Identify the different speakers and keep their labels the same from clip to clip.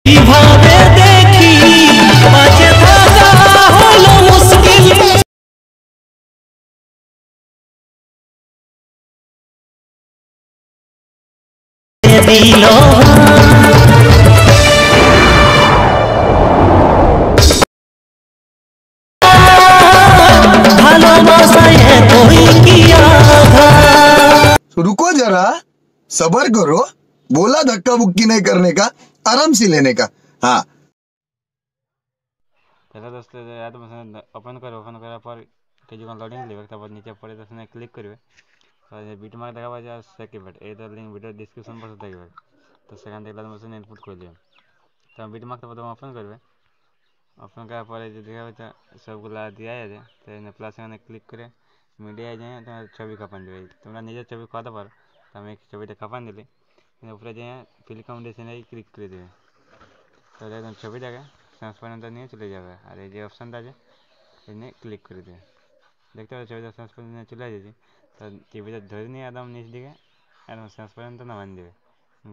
Speaker 1: কিভাবে দেখি বাঁচে থাকা হলো মুশকিল দিল ভালোবাসায় এতই কি আঘাত।
Speaker 2: रुको जरा, सबर करो। बोला धक्का बुक्की नहीं करने का, आराम से लेने का। हाँ
Speaker 3: पहले दोस्तों याद ओपन करो, ओपन करार पर কিছুক্ষণ লোডিং নেবে, তারপর নিচে পড়ে সেখানে ক্লিক করবে। বিট মার্ক দেখা পাচ্ছে আর সেকেন্ড এই তো লিঙ্ক ভিডিও ডিসক্রিপশন বক্সে থাকবে, তো সেখান থেকে তাদের মেশিন ইনপুট করে দেবে। তো বিট মার্কটা প্রথমে ওপেন করবে, ওপেন করার পরে যে দেখা যাচ্ছে সবগুলা দেওয়া আছে, তো প্লাস এখানে ক্লিক করে মিডিয়ায় যেয়ে তোমার ছবি কাপান দেবে। তোমরা নিজের ছবি খাওয়াতে পারো, তো আমি ছবিটা কাপান দিলি, উপরে যেয়ে ফিল কম্বিনেশনে ক্লিক করে দেবে। তো একদম ছবিটাকে ট্রান্সপারেন্ট নিয়ে চলে যাবে, আর এই যে অপশানটা আছে এই নিয়ে ক্লিক করে দেবে। দেখতে পাচ্ছি ছবিটা ট্রান্সপারেন্ট নিয়ে চলে এসেছি। তো টিভিটা ধরে নিয়ে একদম নিচ দিকে একদম ট্রান্সপারেন্টটা নামান দেবে,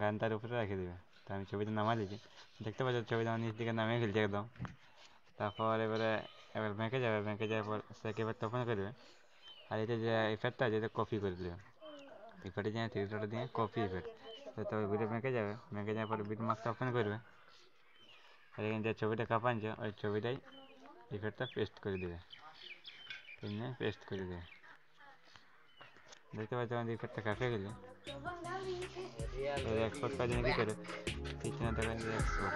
Speaker 3: গান তার উপরে রেখে দেবে। তো আমি ছবিটা নামা দিয়েছি, দেখতে পাচ্ছি ছবিটা আমার নিচ দিকে নামিয়ে ফেলছে একদম। তারপর এবার ব্যাঙ্কে যাবে, ব্যাঙ্কে যাওয়ার পর সেকে এবার ওপেন করবে, আর এটা যে ইফেক্টটা আছে এটা কপি করে দেবে। ইফেক্টে দিয়ে থ্রিডটা দিয়ে কপি ইফেক্ট, তো ভিডিও ব্যাঙ্কে যাবে, ব্যাঙ্কে যাওয়ার পর বিট মার্কটা ওপেন করবে, আর এখানে যে ছবিটা কাঁপাচ্ছে ওই ছবিটাই ইফেক্টটা পেস্ট করে দেবে, পেস্ট করে দেবে। দেখতে পাচ্ছি আমাদের ইফেক্টটা কাঁপে গেলে এক্সপোর্ট কাজ নাকি করে পিছনে দেখা যায় এক্সপোর্ট